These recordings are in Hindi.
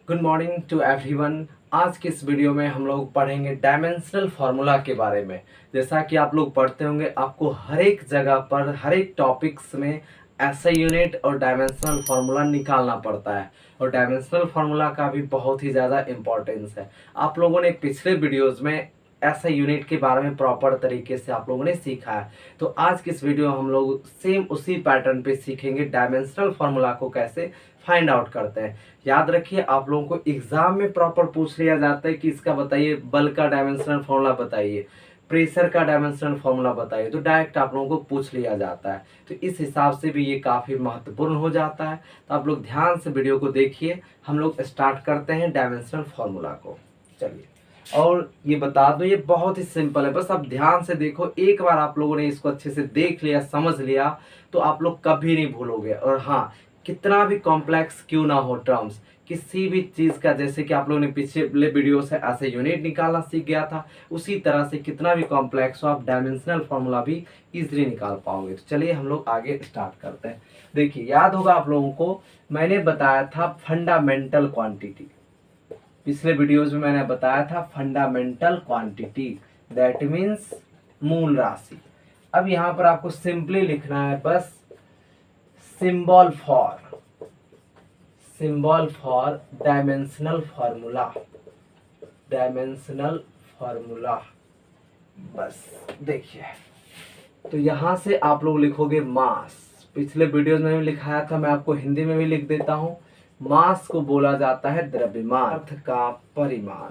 Good morning to everyone. आज के इस वीडियो में हम लोग पढ़ेंगे डायमेंशनल फार्मूला के बारे में। जैसा कि आप लोग पढ़ते होंगे, आपको हर एक जगह पर हर एक टॉपिक्स में ऐसा यूनिट और डायमेंशनल फार्मूला निकालना पड़ता है और डायमेंशनल फार्मूला का भी बहुत ही ज़्यादा इम्पोर्टेंस है। आप लोगों ने पिछले वीडियोज़ में ऐसा यूनिट के बारे में प्रॉपर तरीके से आप लोगों ने सीखा है। तो आज की इस वीडियो हम लोग सेम उसी पैटर्न पे सीखेंगे डायमेंशनल फार्मूला को कैसे फाइंड आउट करते हैं। याद रखिए, आप लोगों को एग्जाम में प्रॉपर पूछ लिया जाता है कि इसका बताइए, बल का डायमेंशनल फार्मूला बताइए, प्रेशर का डायमेंशनल फार्मूला बताइए, तो डायरेक्ट आप लोगों को पूछ लिया जाता है। तो इस हिसाब से भी ये काफ़ी महत्वपूर्ण हो जाता है। तो आप लोग ध्यान से वीडियो को देखिए। हम लोग स्टार्ट करते हैं डायमेंशनल फार्मूला को। चलिए, और ये बता दो, ये बहुत ही सिंपल है, बस आप ध्यान से देखो। एक बार आप लोगों ने इसको अच्छे से देख लिया, समझ लिया, तो आप लोग कभी नहीं भूलोगे। और हाँ, कितना भी कॉम्प्लेक्स क्यों ना हो टर्म्स, किसी भी चीज़ का, जैसे कि आप लोगों ने पिछले वीडियो से ऐसे यूनिट निकालना सीख गया था, उसी तरह से कितना भी कॉम्प्लेक्स हो, आप डायमेंशनल फार्मूला भी इजीली निकाल पाओगे। तो चलिए हम लोग आगे स्टार्ट करते हैं। देखिए, याद होगा आप लोगों को, मैंने बताया था फंडामेंटल क्वांटिटी। पिछले वीडियोज में मैंने बताया था फंडामेंटल क्वांटिटी, दैट मीन्स मूल राशि। अब यहाँ पर आपको सिंपली लिखना है बस symbol for dimensional formula, dimensional formula. बस देखिए, तो यहाँ से आप लोग लिखोगे मास। पिछले वीडियोज में भी लिखाया था, मैं आपको हिंदी में भी लिख देता हूँ। मास को बोला जाता है द्रव्यमान, पदार्थ का परिमाण,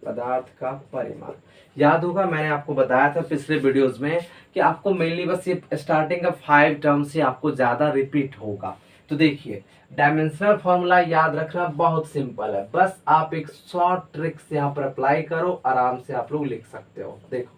पदार्थ का परिमाण। याद होगा, मैंने आपको बताया था पिछले वीडियोस में कि आपको मेनली बस ये स्टार्टिंग का 5 टर्म्स ही आपको ज्यादा रिपीट होगा। तो देखिए, डायमेंशनल फॉर्मूला याद रखना बहुत सिंपल है, बस आप एक शॉर्ट ट्रिक्स यहाँ पर अप्लाई करो, आराम से आप लोग लिख सकते हो। देखो,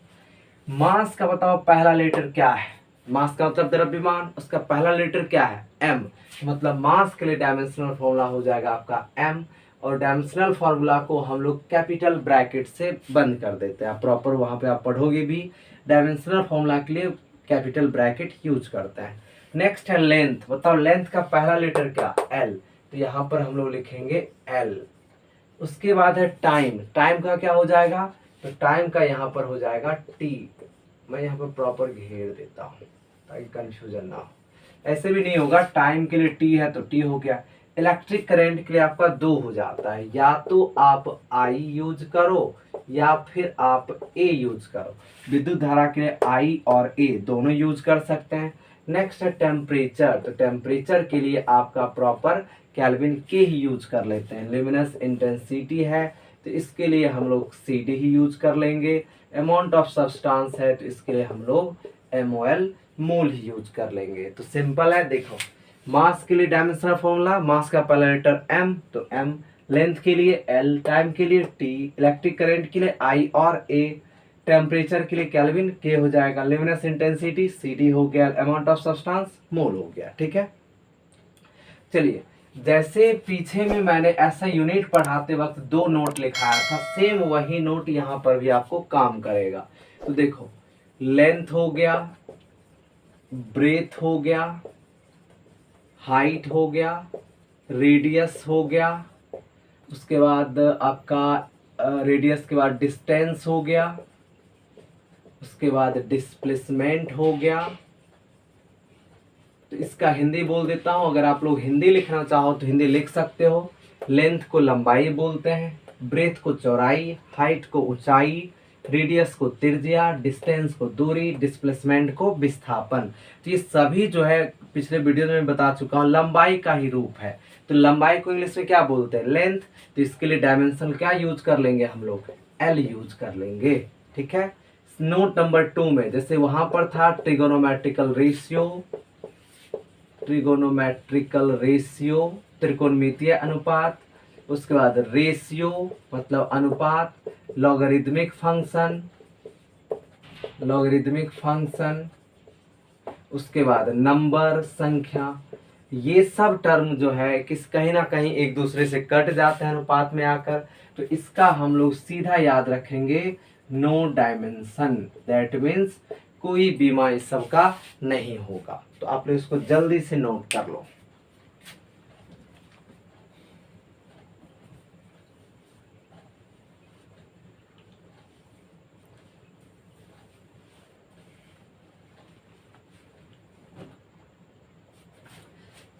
मास का बताओ पहला लेटर क्या है। मास का मतलब द्रव्यमान, उसका पहला लेटर क्या है, m। मतलब मास के लिए डायमेंशनल फॉर्मूला हो जाएगा आपका m। और डायमेंशनल फार्मूला को हम लोग कैपिटल ब्रैकेट से बंद कर देते हैं। प्रॉपर वहां पे आप पढ़ोगे भी, डायमेंशनल फार्मूला के लिए कैपिटल ब्रैकेट यूज करते हैं। नेक्स्ट है लेंथ। बताओ लेंथ का पहला लेटर क्या, l। तो यहाँ पर हम लोग लिखेंगे l। उसके बाद है टाइम। टाइम का क्या हो जाएगा, तो टाइम का यहाँ पर हो जाएगा t। मैं यहाँ पर प्रॉपर घेर देता हूँ ताकि कंफ्यूजन ना हो। ऐसे भी नहीं होगा, टाइम के लिए t है तो t हो गया। इलेक्ट्रिक करंट के लिए आपका 2 हो जाता है, या तो आप I यूज करो या फिर आप A यूज करो। विद्युत धारा के लिए I और A दोनों यूज कर सकते हैं। नेक्स्ट है टेम्परेचर। तो टेम्परेचर के लिए आपका प्रॉपर केल्विन के ही यूज कर लेते हैं। ल्यूमिनस इंटेंसिटी है तो इसके लिए हम लोग CD ही यूज कर लेंगे। अमाउंट ऑफ सब्सटेंस है तो इसके लिए हम लोग MOL मोल ही यूज कर लेंगे। तो सिंपल है। देखो, मास के लिए डायमेंशनल फॉर्मूला, मास का पहला लेटर m तो m, लेंथ के लिए l, टाइम के लिए t, इलेक्ट्रिक करंट के लिए I और A, टेम्परेचर के लिए केल्विन K हो जाएगा, ल्यूमिनस इंटेंसिटी CD हो गया, अमाउंट ऑफ सब्सटेंस मोल हो गया। ठीक है, चलिए, जैसे पीछे में मैंने ऐसा यूनिट पढ़ाते वक्त 2 नोट लिखाया था, सेम वही नोट यहाँ पर भी आपको काम करेगा। तो देखो, लेंथ हो गया, ब्रेथ हो गया, हाइट हो गया, रेडियस हो गया, उसके बाद आपका रेडियस के बाद डिस्टेंस हो गया, उसके बाद डिस्प्लेसमेंट हो गया। तो इसका हिंदी बोल देता हूं, अगर आप लोग हिंदी लिखना चाहो तो हिंदी लिख सकते हो। लेंथ को लंबाई बोलते हैं, ब्रेथ को चौड़ाई, हाइट को ऊंचाई, रेडियस को त्रिज्या, डिस्टेंस को दूरी, डिस्प्लेसमेंट को विस्थापन। तो ये सभी जो है पिछले वीडियो में बता चुका हूँ, लंबाई का ही रूप है। तो लंबाई को इंग्लिश में क्या बोलते हैं, लेंथ। तो इसके लिए डायमेंशन क्या यूज कर लेंगे हम लोग, L यूज कर लेंगे। ठीक है, नोट नंबर 2 में जैसे वहां पर था ट्रिगोनोमेट्रिकल रेशियो, ट्रिगोनोमेट्रिकल रेशियो त्रिकोणमितीय अनुपात, उसके बाद रेशियो मतलब अनुपात, लॉगरिदमिक फंक्शन, लॉगरिदमिक फंक्शन, उसके बाद नंबर संख्या। ये सब टर्म जो है किस कहीं ना कहीं एक दूसरे से कट जाते हैं अनुपात में आकर। तो इसका हम लोग सीधा याद रखेंगे नो डायमेंशन, दैट मीन्स कोई बीमा इस सब का नहीं होगा। तो आप लोग इसको जल्दी से नोट कर लो।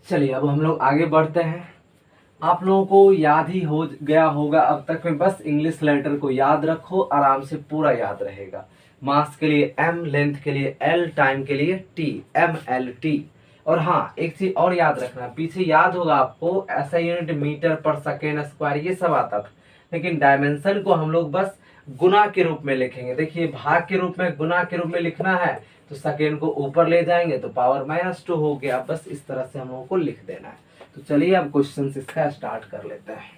चलिए अब हम लोग आगे बढ़ते हैं। आप लोगों को याद ही हो गया होगा अब तक में, बस इंग्लिश लेटर को याद रखो, आराम से पूरा याद रहेगा। मास के लिए एम, लेंथ के लिए एल, टाइम के लिए टी, MLT। और हाँ, एक चीज और याद रखना, पीछे याद होगा आपको ऐसा यूनिट मीटर पर सेकेंड स्क्वायर ये सब आता था, लेकिन डायमेंशन को हम लोग बस गुना के रूप में लिखेंगे। देखिए भाग के रूप में, गुना के रूप में लिखना है तो सेकेंड को ऊपर ले जाएंगे तो पावर -2 हो गया। बस इस तरह से हम लोगों को लिख देना है। तो चलिए अब क्वेश्चन इसका स्टार्ट कर लेते हैं।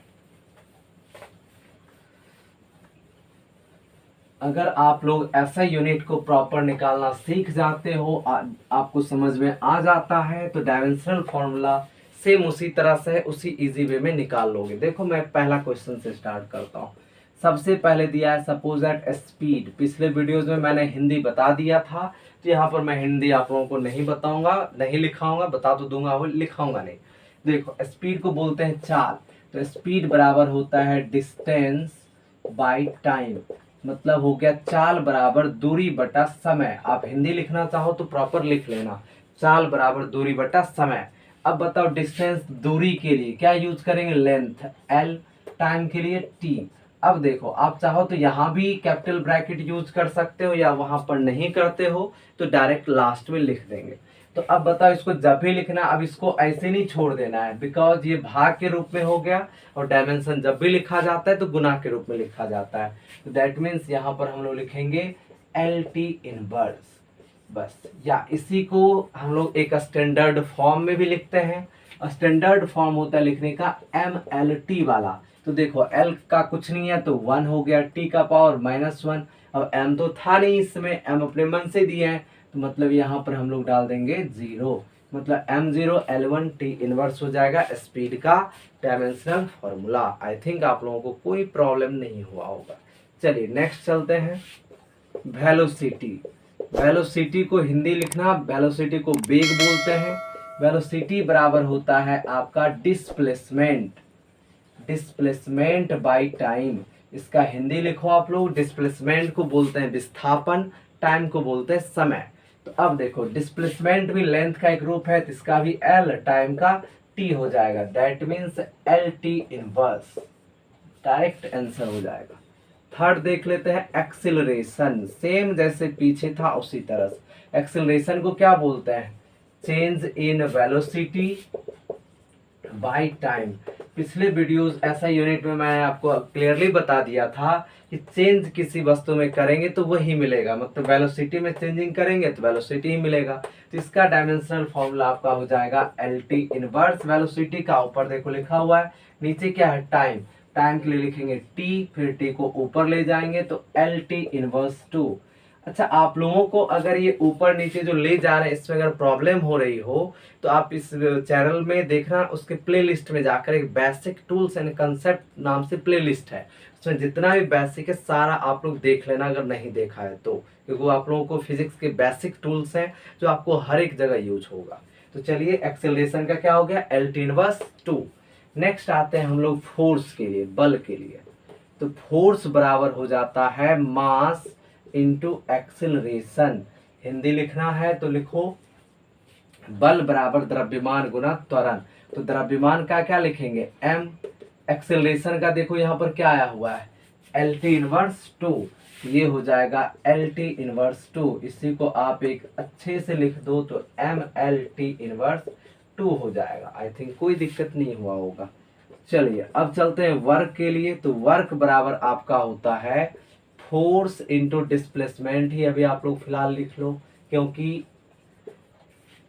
अगर आप लोग ऐसा यूनिट को प्रॉपर निकालना सीख जाते हो, आपको समझ में आ जाता है, तो डायमेंशनल फॉर्मूला सेम उसी तरह से उसी इजी वे में निकाल लोगे। देखो मैं पहला क्वेश्चन से स्टार्ट करता हूँ। सबसे पहले दिया है सपोज दैट स्पीड। पिछले वीडियोस में मैंने हिंदी बता दिया था, तो यहाँ पर मैं हिंदी आप लोगों को नहीं बताऊंगा, नहीं लिखाऊंगा, बता तो दूंगा, वो लिखाऊंगा नहीं। देखो स्पीड को बोलते हैं चाल, तो स्पीड बराबर होता है डिस्टेंस बाय टाइम। मतलब हो गया चाल बराबर दूरी बटा समय। आप हिंदी लिखना चाहो तो प्रॉपर लिख लेना, चाल बराबर दूरी बटा समय। अब बताओ डिस्टेंस दूरी के लिए क्या यूज करेंगे, लेंथ L, टाइम के लिए T। अब देखो आप चाहो तो यहाँ भी कैपिटल ब्रैकेट यूज कर सकते हो, या वहां पर नहीं करते हो तो डायरेक्ट लास्ट में लिख देंगे। तो अब बताओ इसको जब भी लिखना, अब इसको ऐसे नहीं छोड़ देना है, बिकॉज ये भाग के रूप में हो गया, और डायमेंशन जब भी लिखा जाता है तो गुना के रूप में लिखा जाता है। तो दैट मीन्स यहाँ पर हम लोग लिखेंगे LT इनवर्स बस। या इसी को हम लोग एक स्टैंडर्ड फॉर्म में भी लिखते हैं। स्टैंडर्ड फॉर्म होता है लिखने का MLT वाला। तो देखो L का कुछ नहीं है तो 1 हो गया, T का पावर -1। अब M तो था नहीं इसमें, M अपने मन से दिए हैं, तो मतलब यहाँ पर हम लोग डाल देंगे 0। मतलब M0 L1 T इनवर्स हो जाएगा स्पीड का डायमेंशनल फॉर्मूला। आई थिंक आप लोगों को कोई प्रॉब्लम नहीं हुआ होगा। चलिए नेक्स्ट चलते हैं। वेलोसिटी। वेलोसिटी को हिंदी लिखना, वेलोसिटी को वेग बोलते हैं। वेलोसिटी बराबर होता है आपका डिस्प्लेसमेंट, डिस्प्लेसमेंट बाय टाइम। इसका हिंदी लिखो आप लोग, डिस्प्लेसमेंट को बोलते हैं विस्थापन, टाइम को बोलते हैं समय। तो अब देखो डिस्प्लेसमेंट भी लेंथ का एक रूप है, तो इसका भी L, टाइम का T हो जाएगा। That means LT inverse, direct answer हो जाएगा। थर्ड देख लेते हैं एक्सिलरेशन। सेम जैसे पीछे था उसी तरह। एक्सिलरेशन को क्या बोलते हैं, change in velocity by time. पिछले वीडियोस ऐसा यूनिट में मैंने आपको क्लियरली बता दिया था कि चेंज किसी वस्तु में करेंगे तो वही मिलेगा, मतलब वेलोसिटी में चेंजिंग करेंगे तो वेलोसिटी ही मिलेगा। तो इसका डायमेंशनल फॉर्मूला आपका हो जाएगा LT इनवर्स वेलोसिटी का। ऊपर देखो लिखा हुआ है, नीचे क्या है टाइम, टाइम के लिए लिखेंगे T, फिर T को ऊपर ले जाएंगे तो LT इनवर्स 2। अच्छा आप लोगों को अगर ये ऊपर नीचे जो ले जा रहे हैं इसमें अगर प्रॉब्लम हो रही हो तो आप इस चैनल में देखना, उसके प्लेलिस्ट में जाकर एक बेसिक टूल्स एंड कंसेप्ट नाम से प्लेलिस्ट है, उसमें जितना भी बेसिक है सारा आप लोग देख लेना अगर नहीं देखा है तो, क्योंकि वो आप लोगों को फिजिक्स के बेसिक टूल्स हैं जो आपको हर एक जगह यूज होगा। तो चलिए एक्सेलरेशन का क्या हो गया, LT इनवर्स 2। नेक्स्ट आते हैं हम लोग फोर्स के लिए, बल के लिए। तो फोर्स बराबर हो जाता है मास इंटू एक्सेलरेशन। हिंदी लिखना है तो लिखो बल बराबर द्रव्यमान गुना त्वरण। तो द्रव्यमान का क्या लिखेंगे M, एक्सेलरेशन का देखो यहाँ पर क्या आया हुआ है LT इनवर्स 2, ये हो जाएगा LT इनवर्स 2। इसी को आप एक अच्छे से लिख दो तो MLT इनवर्स 2 हो जाएगा। आई थिंक कोई दिक्कत नहीं हुआ होगा। चलिए अब चलते हैं वर्क के लिए। तो वर्क बराबर आपका होता है फोर्स इंटू डिस्प्लेसमेंट ही अभी आप लोग फिलहाल लिख लो, क्योंकि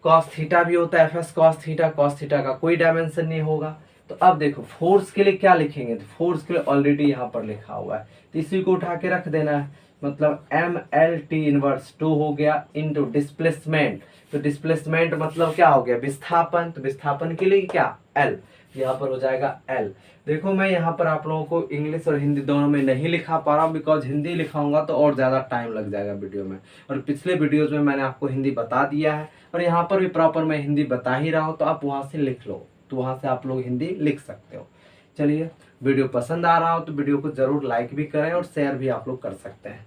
कॉस थीटा भी होता है FS cos theta, cos theta का कोई डायमेंशन नहीं होगा। तो अब देखो फोर्स के लिए क्या लिखेंगे, तो फोर्स के लिए ऑलरेडी यहाँ पर लिखा हुआ है तो इसी को उठा के रख देना है। मतलब MLT इनवर्स 2 हो गया इंटू डिस्प्लेसमेंट। तो डिस्प्लेसमेंट मतलब क्या हो गया विस्थापन, तो विस्थापन के लिए क्या L, यहाँ पर हो जाएगा L। देखो मैं यहाँ पर आप लोगों को इंग्लिश और हिंदी दोनों में नहीं लिखा पा रहा हूँ, बिकॉज हिंदी लिखाऊंगा तो और ज़्यादा टाइम लग जाएगा वीडियो में, और पिछले वीडियोज में मैंने आपको हिंदी बता दिया है और यहाँ पर भी प्रॉपर मैं हिंदी बता ही रहा हूँ, तो आप वहाँ से लिख लो, तो वहाँ से आप लोग हिंदी लिख सकते हो। चलिए वीडियो पसंद आ रहा हो तो वीडियो को ज़रूर लाइक भी करें और शेयर भी आप लोग कर सकते हैं।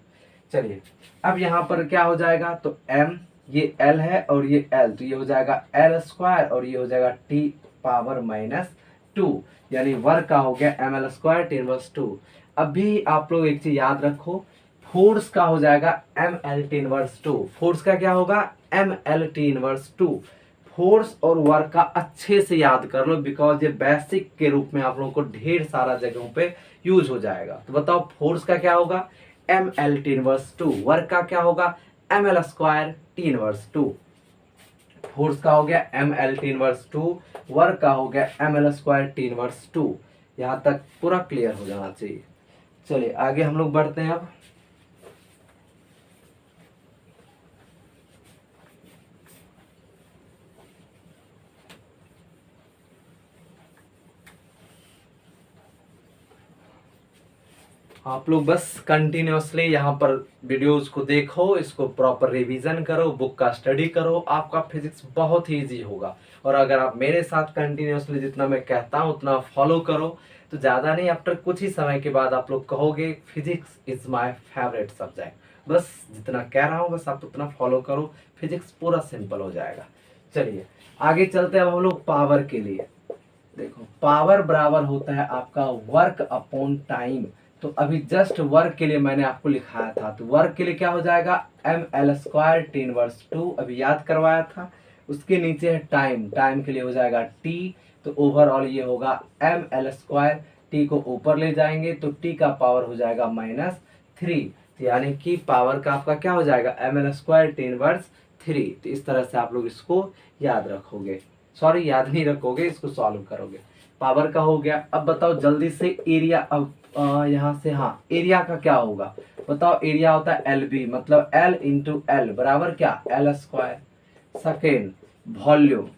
चलिए अब यहाँ पर क्या हो जाएगा, तो M ये L है और ये L, तो ये हो जाएगा L स्क्वायर और ये हो जाएगा T पावर -2, यानी वर्क का हो गया ml स्क्वायर T इनवर्स 2। अभी आप लोग एक चीज याद रखो, फोर्स का हो जाएगा ml T इनवर्स 2। फोर्स का क्या होगा? ml T inverse 2। फोर्स और वर्क का अच्छे से याद कर लो, बिकॉज ये बेसिक के रूप में आप लोगों को ढेर सारा जगहों पे यूज हो जाएगा। तो बताओ फोर्स का क्या होगा? ml T inverse 2। वर्क का क्या होगा? ml square T inverse 2। Force का हो गया ml T इनवर्स 2, वर्क का हो गया ml स्क्वायर T इनवर्स 2। यहाँ तक पूरा क्लियर हो जाना चाहिए। चलिए आगे हम लोग बढ़ते हैं। अब आप लोग बस कंटिन्यूअसली यहाँ पर वीडियोस को देखो, इसको प्रॉपर रिवीजन करो, बुक का स्टडी करो, आपका फिजिक्स बहुत ही इजी होगा। और अगर आप मेरे साथ कंटिन्यूअसली जितना मैं कहता हूँ उतना फॉलो करो तो ज़्यादा नहीं, आफ्टर कुछ ही समय के बाद आप लोग कहोगे physics is my favourite subject. बस जितना कह रहा हूँ बस आप उतना फॉलो करो, फिजिक्स पूरा सिंपल हो जाएगा। चलिए आगे चलते हैं अब हम लोग पावर के लिए। देखो पावर बराबर होता है आपका वर्क अपॉन टाइम। तो अभी जस्ट वर्क के लिए मैंने आपको लिखाया था, तो वर्क के लिए क्या हो जाएगा? ml स्क्वायर T इनवर्स 2, अभी याद करवाया था। उसके नीचे है टाइम, टाइम के लिए हो जाएगा t, तो ओवरऑल ये होगा ml स्क्वायर। t को ऊपर ले जाएंगे तो t का पावर हो जाएगा -3, तो यानी कि पावर का आपका क्या हो जाएगा? ml square T inverse 3। तो इस तरह से आप लोग इसको याद रखोगे, सॉरी याद नहीं रखोगे, इसको सॉल्व करोगे। पावर का हो गया। अब बताओ जल्दी से एरिया। अब यहाँ से हाँ, एरिया का क्या होगा बताओ? एरिया होता है LB, मतलब L इंटू एल बराबर क्या? L square. Second volume,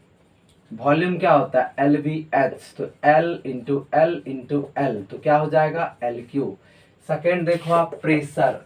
volume क्या होता है? LVH, तो L into L into L, तो क्या हो जाएगा? LQ। सेकेंड देखो आप प्रेशर,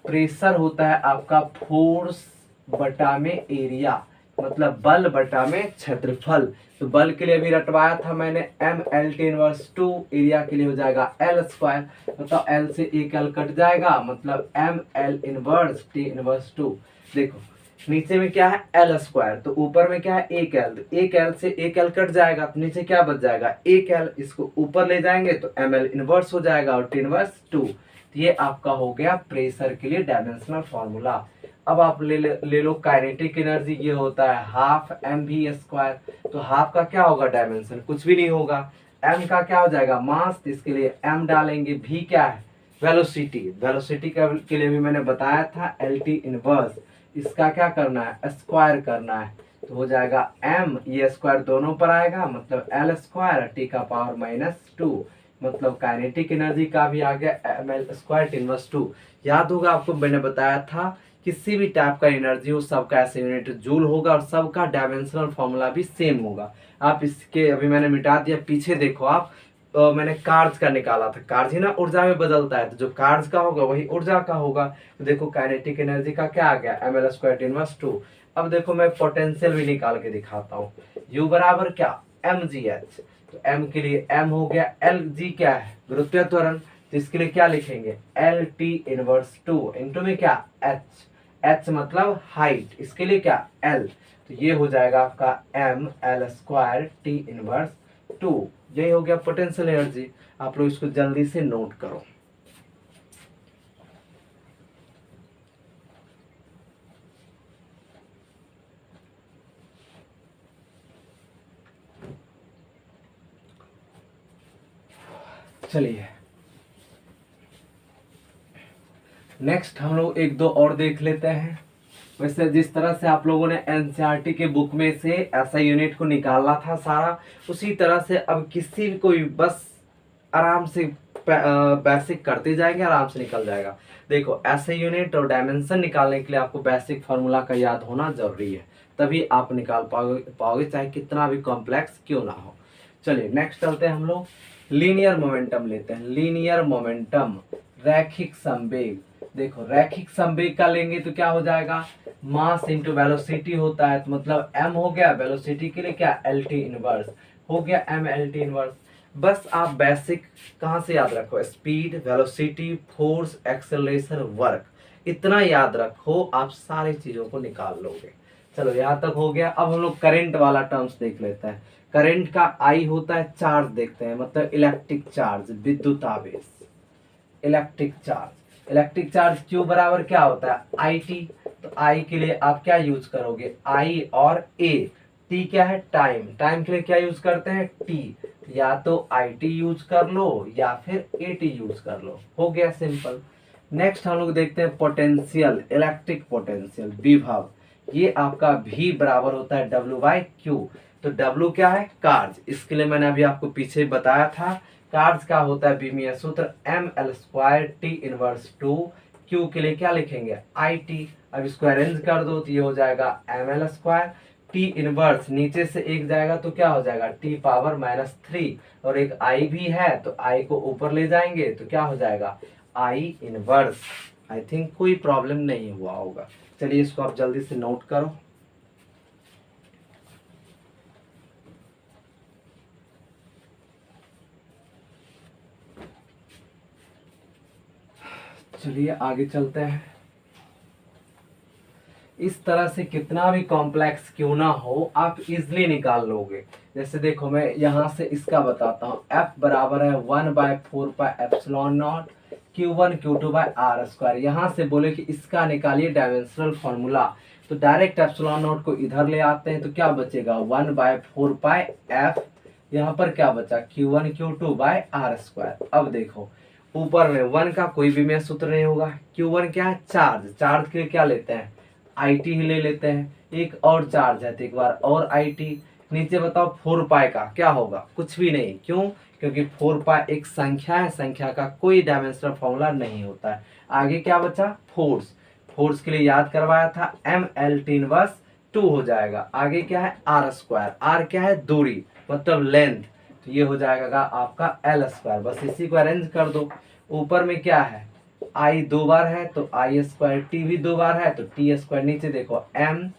प्रेशर होता है आपका फोर्स बटा में एरिया, मतलब बल बटा में क्षेत्रफल। तो बल के लिए भी रटवाया था मैंने ml T इनवर्स 2, एरिया के लिए हो जाएगा L स्क्वायर। बताओ L से एक L कट जाएगा, मतलब ml इनवर्स T इनवर्स 2। देखो नीचे में क्या है? L स्क्वायर, तो ऊपर में क्या है? एक L, तो एक L से एक L कट जाएगा, तो नीचे क्या बच जाएगा? एक L, इसको ऊपर ले जाएंगे तो ml इनवर्स हो जाएगा और T इनवर्स 2। ये आपका हो गया प्रेशर के लिए डायमेंशनल फॉर्मूला। अब आप ले लो काइनेटिक एनर्जी, ये होता है हाफ mv स्क्वायर। तो हाफ का क्या होगा? डायमेंशन कुछ भी नहीं होगा। m का क्या हो जाएगा? मास, तो इसके लिए m डालेंगे। v क्या है? वेलोसिटी, वेलोसिटी के लिए भी मैंने बताया था lt इनवर्स। इसका क्या करना है? स्क्वायर करना है, तो हो जाएगा m, ये स्क्वायर दोनों पर आएगा, मतलब l स्क्वायर t का पावर -2, मतलब काइनेटिक एनर्जी का भी आ गया ml स्क्वायर T इनवर्स 2। याद होगा आपको मैंने बताया था किसी भी टाइप का एनर्जी हो सबका ऐसे यूनिट जूल होगा और सबका डायमेंशनल फॉर्मूला भी सेम होगा। आप इसके अभी मैंने मिटा दिया, पीछे देखो आप, मैंने कार्ज का निकाला था। कार्ज ही ना ऊर्जा में बदलता है, तो जो कार्ज का होगा वही ऊर्जा का होगा। तो देखो काइनेटिक एनर्जी का क्या आ गया? ml square T inverse 2। अब देखो मैं पोटेंशियल भी निकाल के दिखाता हूँ। U बराबर क्या? mgh, तो m के लिए m हो गया। Lg क्या है? गुरुत्वीय त्वरण, तो इसके लिए क्या लिखेंगे? LT इनवर्स 2 इंटू में क्या? h, h मतलब हाइट, इसके लिए क्या? L, तो ये हो जाएगा आपका ml स्क्वायर T इनवर्स 2। यही हो गया पोटेंशियल एनर्जी। आप लोग इसको जल्दी से नोट करो। चलिए नेक्स्ट हम लोग एक दो और देख लेते हैं। वैसे जिस तरह से आप लोगों ने एनसीईआरटी के बुक में से ऐसा यूनिट को निकालना था सारा, उसी तरह से अब किसी भी कोई बस आराम से बेसिक करते जाएंगे, आराम से निकल जाएगा। देखो ऐसे यूनिट और डायमेंशन निकालने के लिए आपको बेसिक फार्मूला का याद होना जरूरी है, तभी आप निकाल पाओगे चाहे कितना भी कॉम्प्लेक्स क्यों ना हो। चलिए नेक्स्ट चलते हैं हम लोग। लीनियर मोमेंटम लेते हैं। लीनियर मोमेंटम, रैखिक संवेग। देखो रैखिक संवेग का लेंगे तो क्या हो जाएगा? मास इंटू वेलोसिटी होता है, तो मतलब m हो गया, वेलोसिटी के लिए क्या? LT इनवर्स हो गया, m LT इनवर्स। बस आप बेसिक कहाँ से याद रखो? Speed, velocity, force, acceleration, work, इतना याद रखो, आप सारी चीजों को निकाल लोगे। चलो यहाँ तक हो गया। अब हम लोग करंट वाला टर्म्स देख लेते हैं। करंट का आई होता है चार्ज, देखते हैं, मतलब इलेक्ट्रिक चार्ज, विद्युत आवेश, electric charge. Electric charge Q बराबर क्या होता है, आई टी। तो आई के लिए आप क्या यूज करोगे, आई और ए। टी क्या है, टाइम। टाइम के लिए क्या यूज करते हैं, टी। या तो आई टी यूज कर लो या फिर ए टी यूज कर लो, हो गया सिंपल। नेक्स्ट हम लोग देखते हैं पोटेंशियल, इलेक्ट्रिक पोटेंशियल, विभव। ये आपका V बराबर होता है W बाई Q। तो W क्या है, कार्ज। इसके लिए मैंने अभी आपको पीछे बताया था, कार्ज का होता है बीमीय सूत्र ml² T इनवर्स 2। Q के लिए क्या लिखेंगे, IT। अब इसको अरेंज कर दो तो ये हो जाएगा ml² T इनवर्स, नीचे से एक जाएगा तो क्या हो जाएगा T पावर -3, और एक I भी है तो I को ऊपर ले जाएंगे तो क्या हो जाएगा I इनवर्स। आई थिंक कोई प्रॉब्लम नहीं हुआ होगा। चलिए इसको आप जल्दी से नोट करो। चलिए आगे चलते हैं। इस तरह से कितना भी कॉम्प्लेक्स क्यों ना हो, आप इजिली निकाल लोगे। जैसे देखो मैं यहाँ से इसका बताता हूँ। F बराबर है 1/4πε0 Q1 Q2 bye are square. यहाँ से बोले कि इसका निकालिए डायमेंशनल फॉर्मूला, तो डायरेक्ट ε0 को इधर ले आते हैं तो क्या बचेगा 1/4π यहाँ पर क्या बचा Q1 Q2 bye are square. अब देखो ऊपर में 1 का कोई भी में सूत्र नहीं होगा। Q1 क्या है, चार्ज। चार्ज के लिए क्या लेते हैं, IT ही ले लेते हैं। एक और चार्ज है तो एक बार और IT। नीचे बताओ 4π का क्या होगा, कुछ भी नहीं। क्यों, क्योंकि 4π एक संख्या है, संख्या का कोई डायमेंशनल फॉर्मूला नहीं होता है। आगे क्या बचा, फोर्स। फोर्स के लिए याद करवाया था ml T इनवर्स 2 हो जाएगा। आगे क्या है आर स्क्वायर, आर क्या है दूरी मतलब लेंथ, तो ये हो जाएगा आपका L²। बस इसी को अरेंज कर दो। ऊपर में क्या है, I 2 बार है तो I², T भी 2 बार है तो T²। नीचे देखो M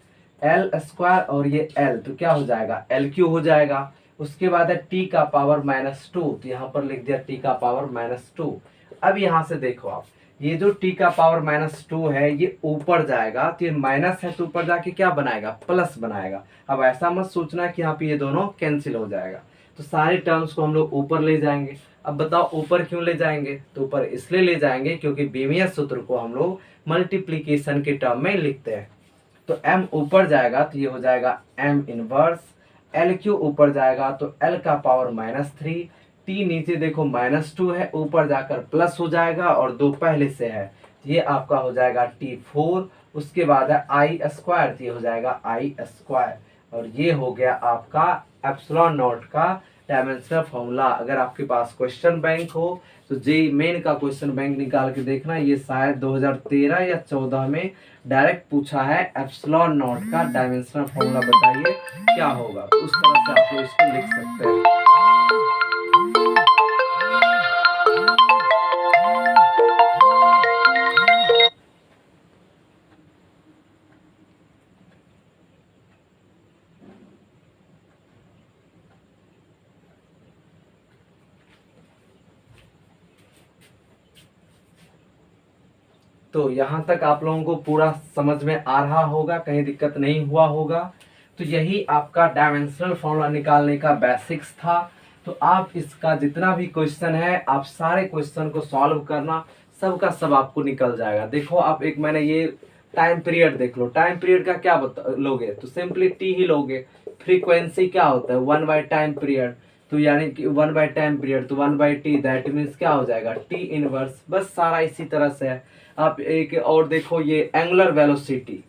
L² और ये L, तो क्या हो जाएगा LQ हो जाएगा। उसके बाद है T का पावर -2, तो यहाँ पर लिख दिया T का पावर -2। अब यहाँ से देखो आप, ये जो T का पावर -2 है ये ऊपर जाएगा तो ये माइनस है तो ऊपर जाके क्या बनाएगा, प्लस बनाएगा। अब ऐसा मत सोचना कि यहाँ पे ये दोनों कैंसिल हो जाएगा, तो सारे टर्म्स को हम लोग ऊपर ले जाएंगे। अब बताओ ऊपर क्यों ले जाएंगे, तो ऊपर इसलिए ले जाएंगे क्योंकि बीमीय सूत्र को हम लोग मल्टीप्लीकेशन के टर्म में लिखते हैं। तो m ऊपर जाएगा तो ये हो जाएगा m इनवर्स, LQ ऊपर जाएगा तो L का पावर -3, T नीचे देखो -2 है, ऊपर जाकर प्लस हो जाएगा और 2 पहले से है, ये आपका हो जाएगा T4। उसके बाद है I², तो ये हो जाएगा I²। और ये हो गया आपका ε0 का डायमेंशनल फॉर्मूला। अगर आपके पास क्वेश्चन बैंक हो तो जेईई मेन का क्वेश्चन बैंक निकाल के देखना, ये शायद 2013 या 14 में डायरेक्ट पूछा है ε0 का डायमेंशनल फॉर्मूला बताइए क्या होगा। तो उस तरह से आप लोग इसको लिख सकते हैं। तो यहाँ तक आप लोगों को पूरा समझ में आ रहा होगा, कहीं दिक्कत नहीं हुआ होगा। तो यही आपका डायमेंशनल फॉर्मूला निकालने का बेसिक्स था। तो आप इसका जितना भी क्वेश्चन है आप सारे क्वेश्चन को सॉल्व करना, सब का सब आपको निकल जाएगा। देखो आप एक मैंने ये टाइम पीरियड देख लो, टाइम पीरियड का क्या लोगे, तो सिंपली टी ही लोगे। फ्रीक्वेंसी क्या होता है 1 टाइम पीरियड, तो यानी कि 1 टाइम पीरियड तो 1/t, दैट मीन्स क्या हो जाएगा टी इनवर्स। बस सारा इसी तरह से है। आप एक और देखो, ये एंगुलर वेलोसिटी,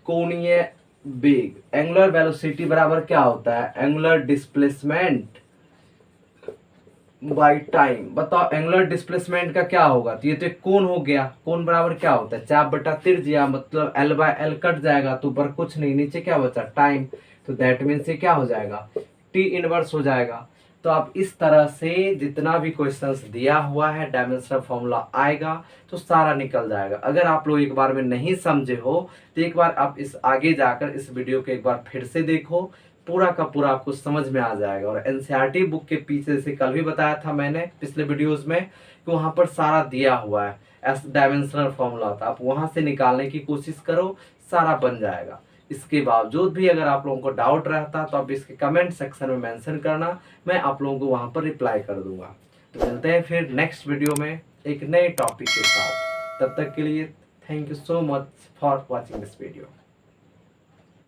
कोणीय वेग, एंगुलर वेलोसिटी बराबर क्या होता है, एंगुलर डिस्प्लेसमेंट बाय टाइम। बताओ एंगुलर डिस्प्लेसमेंट का क्या होगा, तो ये तो एक कोण हो गया, कोण बराबर क्या होता है चाप बटा त्रिज्या, मतलब L/L कट जाएगा तो ऊपर कुछ नहीं, नीचे क्या बचा टाइम, तो दैट मीन्स ये क्या हो जाएगा टी इनवर्स हो जाएगा। तो आप इस तरह से जितना भी क्वेश्चंस दिया हुआ है डायमेंशनल फॉर्मूला आएगा तो सारा निकल जाएगा। अगर आप लोग एक बार में नहीं समझे हो तो एक बार आप इस आगे जाकर इस वीडियो को एक बार फिर से देखो, पूरा का पूरा आपको समझ में आ जाएगा। और एनसीईआरटी बुक के पीछे से कल भी बताया था मैंने पिछले वीडियोस में कि वहाँ पर सारा दिया हुआ है। डायमेंशनल फॉर्मूला होता है, आप वहां से निकालने की कोशिश करो, सारा बन जाएगा। इसके बावजूद भी अगर आप लोगों को डाउट रहता तो आप इसके कमेंट सेक्शन में मेंशन करना, मैं आप लोगों को वहां पर रिप्लाई कर दूंगा। तो मिलते हैं फिर नेक्स्ट वीडियो में एक नए टॉपिक के साथ। तब तक के लिए thank you so much for watching this video.